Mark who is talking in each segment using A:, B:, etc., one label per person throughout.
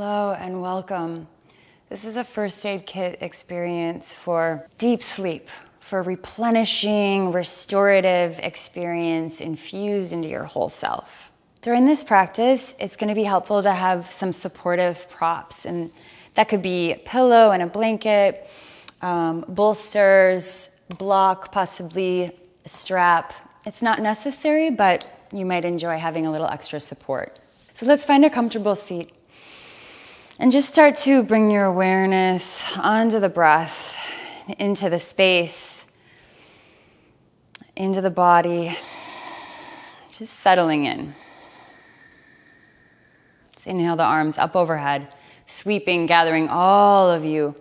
A: Hello and welcome. This is a first aid kit experience for deep sleep, for replenishing, restorative experience infused into your whole self. During this practice, it's going to be helpful to have some supportive props, and that could be a pillow and a blanket, bolsters, block, possibly a strap. It's not necessary, but you might enjoy having a little extra support. So let's find a comfortable seat. And just start to bring your awareness onto the breath, into the space, into the body, just settling in. Let's inhale the arms up overhead, sweeping, gathering all of you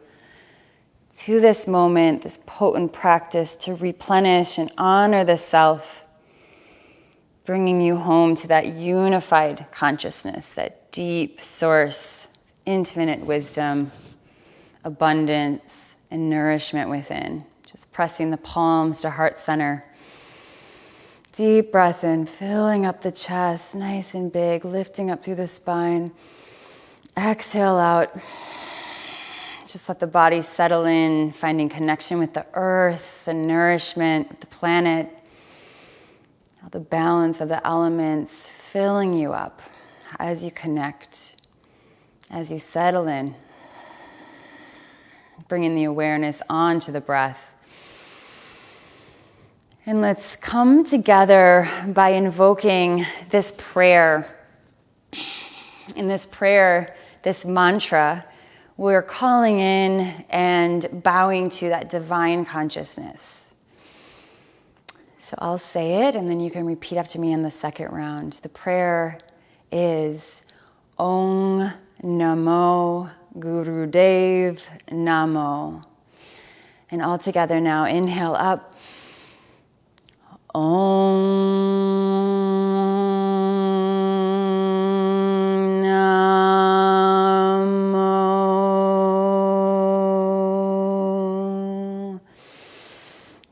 A: to this moment, this potent practice to replenish and honor the self, bringing you home to that unified consciousness, that deep source, infinite wisdom, abundance, and nourishment within. Just pressing the palms to heart center. Deep breath in, filling up the chest, nice and big, lifting up through the spine. Exhale out. Just let the body settle in, finding connection with the earth, the nourishment, the planet, the balance of the elements filling you up as you connect. As you settle in, bringing the awareness onto the breath. And let's come together by invoking this prayer. In this prayer, this mantra, we're calling in and bowing to that divine consciousness. So I'll say it, and then you can repeat after me in the second round. The prayer is Om Namo Gurudev Namo. And all together now, inhale up. Om Namo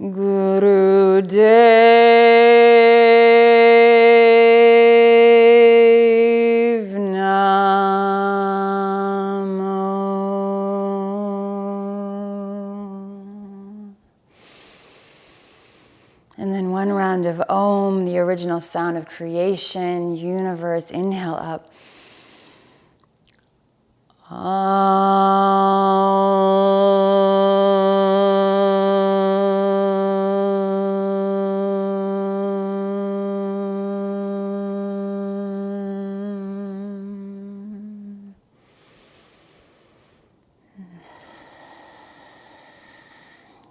A: Gurudev of Om, the original sound of creation, universe. Inhale up.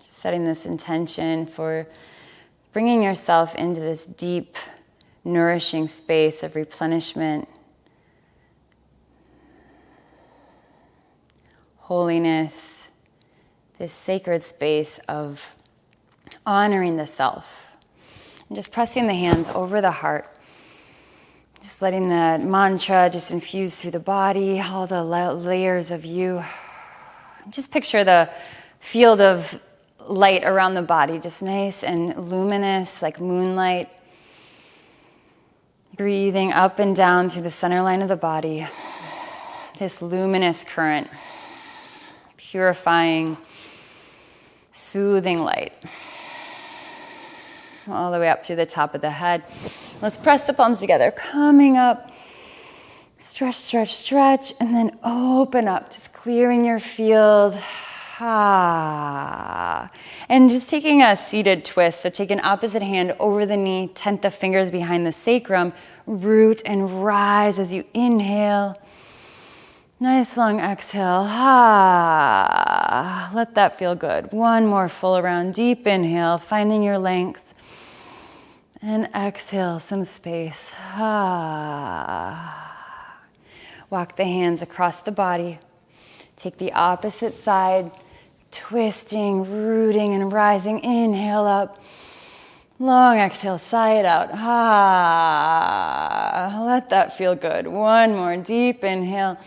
A: Setting this intention for bringing yourself into this deep, nourishing space of replenishment, holiness, this sacred space of honoring the self. And just pressing the hands over the heart, just letting that mantra just infuse through the body, all the layers of you. Just picture the field of light around the body, just nice and luminous like moonlight. Breathing up and down through the center line of the body. This luminous current, purifying, soothing light. All the way up through the top of the head. Let's press the palms together, coming up. Stretch, stretch, stretch, and then open up, just clearing your field. And just taking a seated twist, so take an opposite hand over the knee, tent the fingers behind the sacrum, root and rise as you inhale. Nice long exhale. Let that feel good. One more full round, deep inhale, finding your length. And exhale, some space. Walk the hands across the body. Take the opposite side. Twisting, rooting, and rising. Inhale up. Long exhale, sigh it out. Let that feel good. One more deep inhale.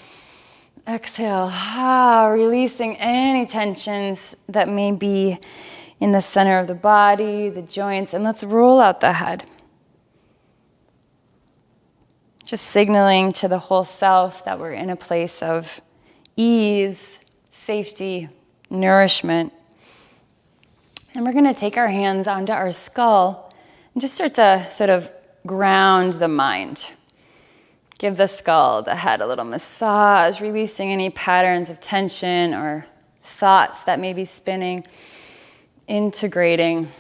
A: Exhale. Releasing any tensions that may be in the center of the body, the joints, and let's roll out the head. Just signaling to the whole self that we're in a place of ease, safety, nourishment. And we're going to take our hands onto our skull and just start to sort of ground the mind. Give the skull, the head, a little massage, releasing any patterns of tension or thoughts that may be spinning, integrating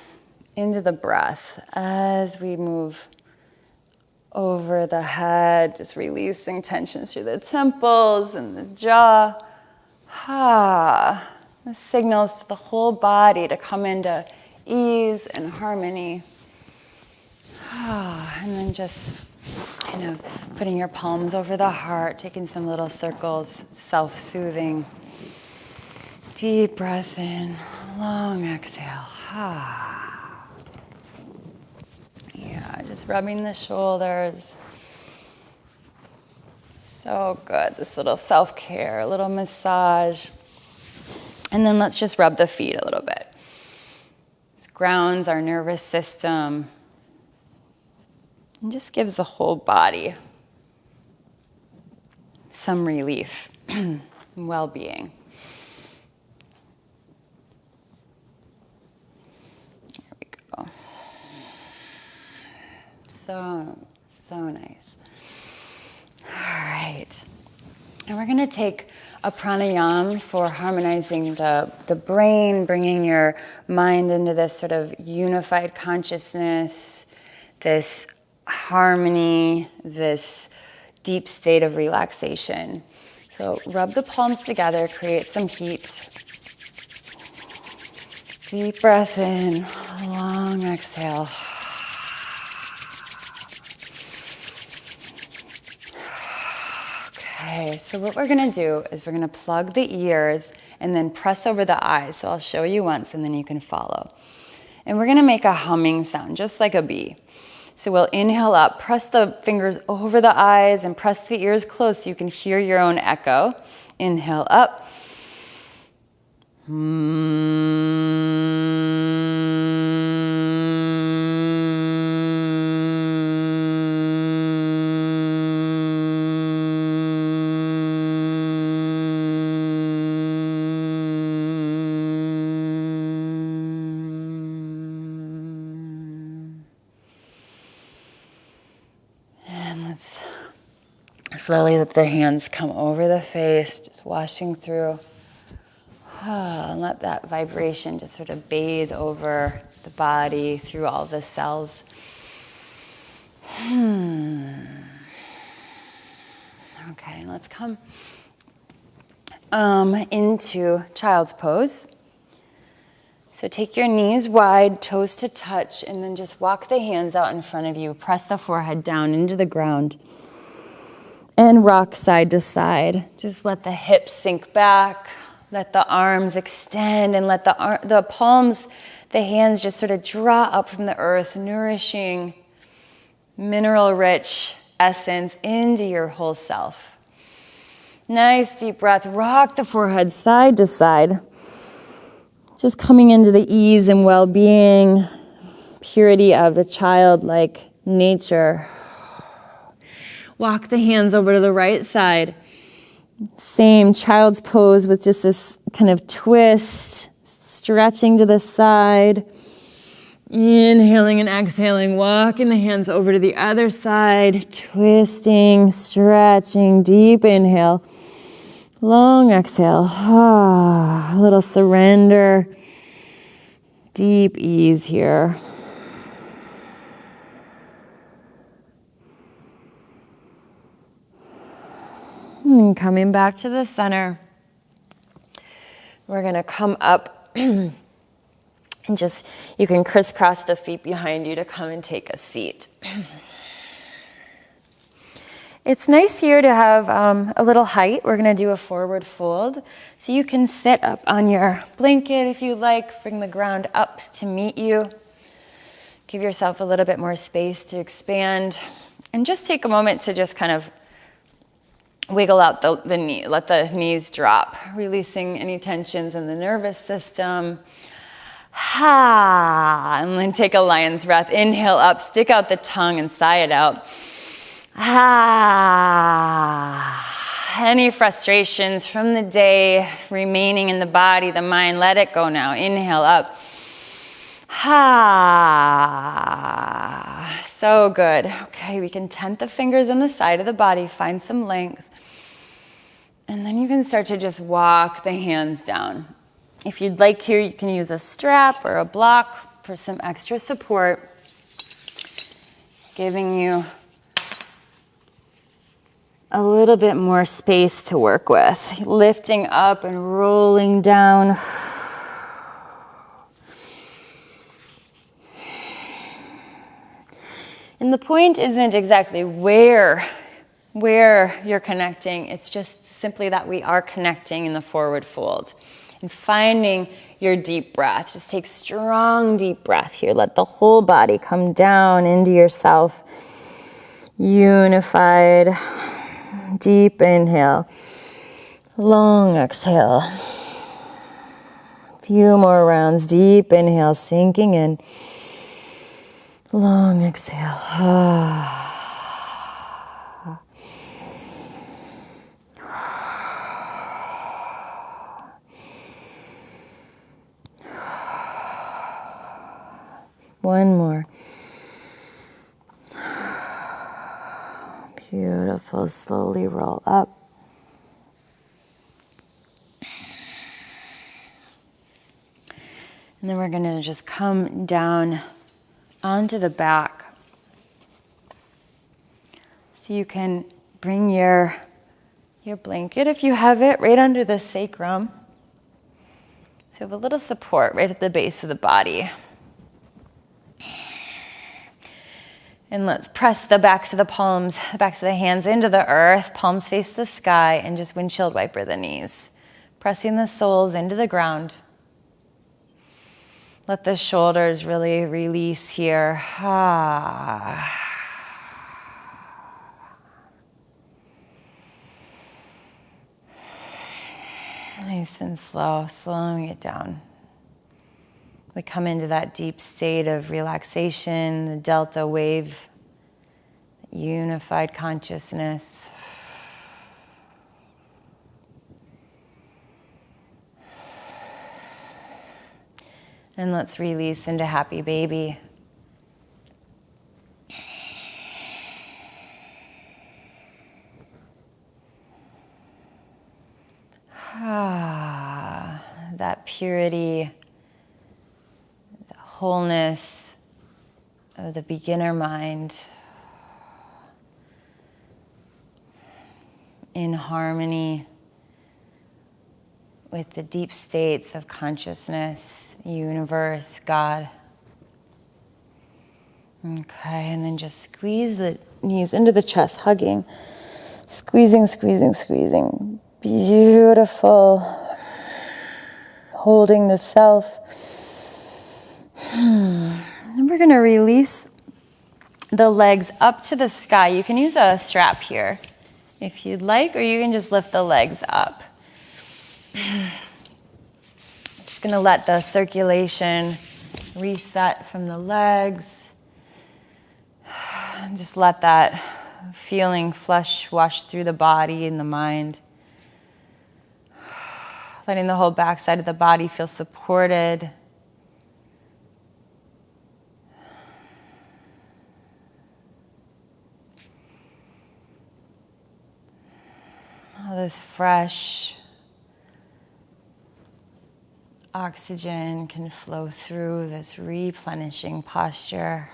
A: into the breath as we move over the head, just releasing tension through the temples and the jaw. This signals to the whole body to come into ease and harmony. And then just kind of putting your palms over the heart, taking some little circles, self-soothing. Deep breath in, long exhale. Yeah, just rubbing the shoulders. So good, this little self-care, a little massage. And then let's just rub the feet a little bit. This grounds our nervous system and just gives the whole body some relief and well-being. There we go. So nice. All right. And we're going to take a pranayama for harmonizing the brain, bringing your mind into this sort of unified consciousness, this harmony, this deep state of relaxation. So rub the palms together, create some heat. Deep breath in, long exhale. Okay, so what we're going to do is we're going to plug the ears and then press over the eyes. So I'll show you once and then you can follow. And we're going to make a humming sound, just like a bee. So we'll inhale up, press the fingers over the eyes and press the ears close so you can hear your own echo. Inhale up. Slowly let the hands come over the face, just washing through. And let that vibration just sort of bathe over the body, through all the cells. Okay, let's come into child's pose. So take your knees wide, toes to touch, and then just walk the hands out in front of you. Press the forehead down into the ground. And rock side to side. Just let the hips sink back. Let the arms extend and let the palms, the hands just sort of draw up from the earth, nourishing, mineral-rich essence into your whole self. Nice deep breath. Rock the forehead side to side. Just coming into the ease and well-being, purity of the childlike nature. Walk the hands over to the right side. Same child's pose with just this kind of twist, stretching to the side. Inhaling and exhaling, walking the hands over to the other side, twisting, stretching, deep inhale, long exhale. A little surrender, deep ease here. And coming back to the center, we're going to come up and just, you can crisscross the feet behind you to come and take a seat. It's nice here to have a little height. We're going to do a forward fold. So you can sit up on your blanket if you like, bring the ground up to meet you. Give yourself a little bit more space to expand. And just take a moment to just kind of wiggle out the knee, let the knees drop, releasing any tensions in the nervous system. And then take a lion's breath. Inhale up, stick out the tongue and sigh it out. Any frustrations from the day remaining in the body, the mind, let it go now. Inhale up. So good. Okay, we can tent the fingers on the side of the body, find some length. And then you can start to just walk the hands down. If you'd like here, you can use a strap or a block for some extra support, giving you a little bit more space to work with. Lifting up and rolling down. And the point isn't exactly where you're connecting. It's just simply that we are connecting in the forward fold. And finding your deep breath. Just take strong, deep breath here. Let the whole body come down into yourself. Unified. Deep inhale. Long exhale. Few more rounds. Deep inhale, sinking in. Long exhale. One more. Beautiful. Slowly roll up. And then we're going to just come down onto the back. So you can bring your blanket, if you have it, right under the sacrum. So you have a little support right at the base of the body. And let's press the backs of the palms, the backs of the hands into the earth, palms face the sky, and just windshield wiper the knees. Pressing the soles into the ground. Let the shoulders really release here. Nice and slow, slowing it down. We come into that deep state of relaxation, the delta wave, unified consciousness. And let's release into happy baby. That purity, the wholeness of the beginner mind in harmony with the deep states of consciousness, universe, God. Okay, and then just squeeze the knees into the chest, hugging. Squeezing, squeezing, squeezing. Beautiful. Holding the self. And we're going to release the legs up to the sky. You can use a strap here if you'd like, or you can just lift the legs up. Just going to let the circulation reset from the legs. And just let that feeling flush wash through the body and the mind. Letting the whole backside of the body feel supported. All this fresh oxygen can flow through this replenishing posture.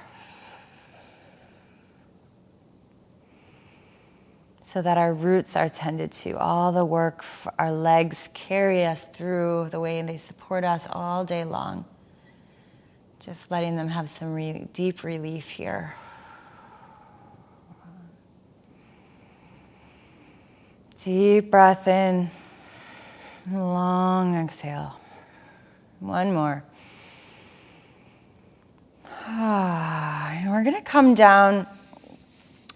A: So that our roots are tended to. All the work, our legs carry us through the way they support us all day long. Just letting them have some deep relief here. Deep breath in, long exhale. One more. And we're going to come down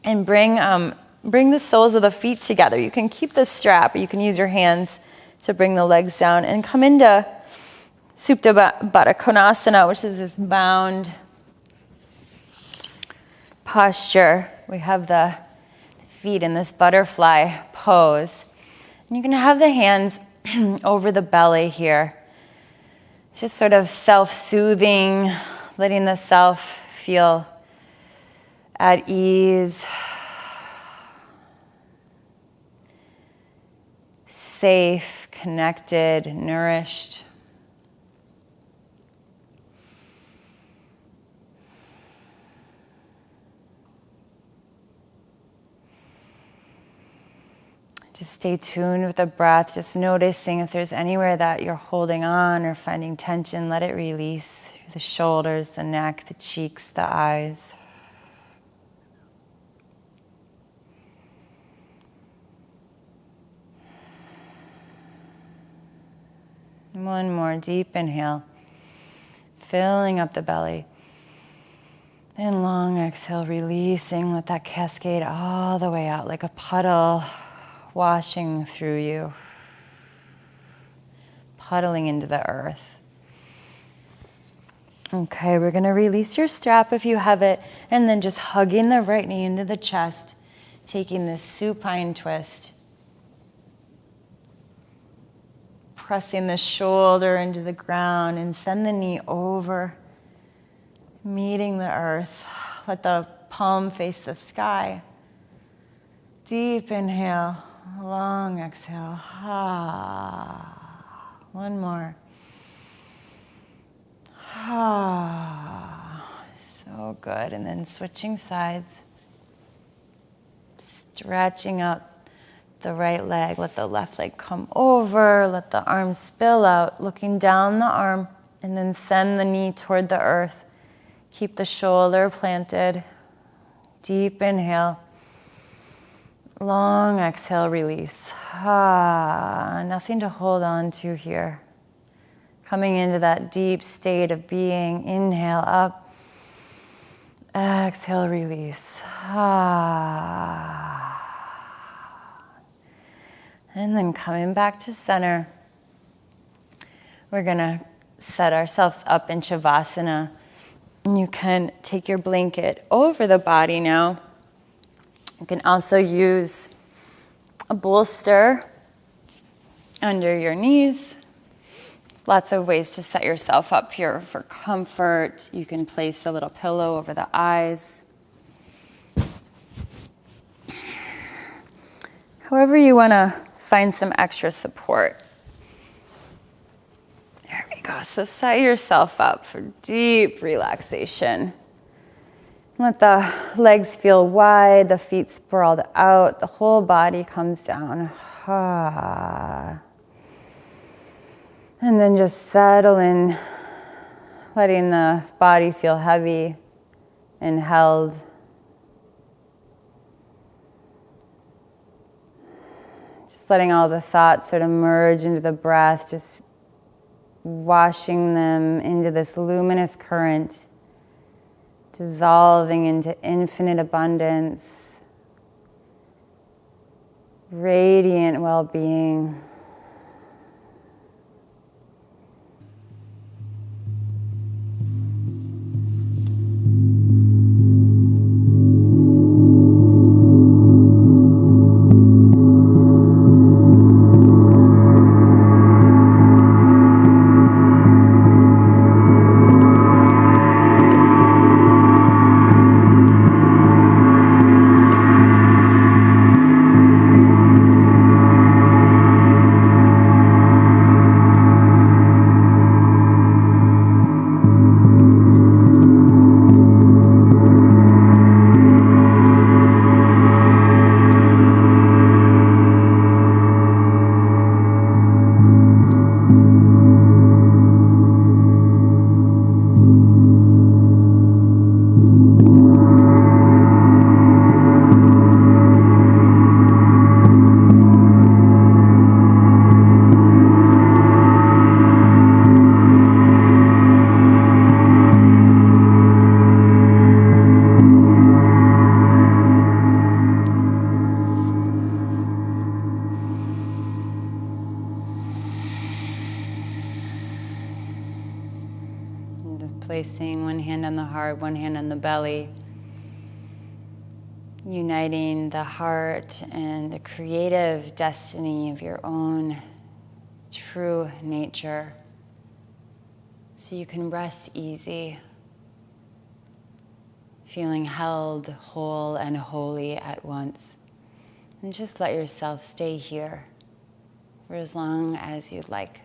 A: and bring the soles of the feet together. You can keep the strap, or you can use your hands to bring the legs down and come into Supta Baddha Konasana, which is this bound posture. We have the feet in this butterfly pose. And you can have the hands over the belly here. Just sort of self-soothing, letting the self feel at ease, safe, connected, nourished. Just stay tuned with the breath, just noticing if there's anywhere that you're holding on or finding tension, let it release. The shoulders, the neck, the cheeks, the eyes. One more deep inhale, filling up the belly. And long exhale, releasing, let that cascade all the way out like a puddle washing through you, puddling into the earth. Okay, we're going to release your strap if you have it, and then just hugging the right knee into the chest, taking this supine twist. Pressing the shoulder into the ground and send the knee over, meeting the earth. Let the palm face the sky. Deep inhale, long exhale. One more. So good. And then switching sides. Stretching up the right leg. Let the left leg come over. Let the arm spill out. Looking down the arm. And then send the knee toward the earth. Keep the shoulder planted. Deep inhale. Long exhale, release. Nothing to hold on to here. Coming into that deep state of being. Inhale up. Exhale, release. And then coming back to center. We're going to set ourselves up in Shavasana. You can take your blanket over the body now. You can also use a bolster under your knees. There's lots of ways to set yourself up here for comfort. You can place a little pillow over the eyes. However you want to find some extra support. There we go. So set yourself up for deep relaxation. Let the legs feel wide, the feet sprawled out, the whole body comes down. And then just settle in, letting the body feel heavy and held. Just letting all the thoughts sort of merge into the breath, just washing them into this luminous current, dissolving into infinite abundance, radiant well-being. Placing one hand on the heart, one hand on the belly. uniting the heart and the creative destiny of your own true nature, so you can rest easy, feeling held whole and holy at once. And just let yourself stay here for as long as you'd like.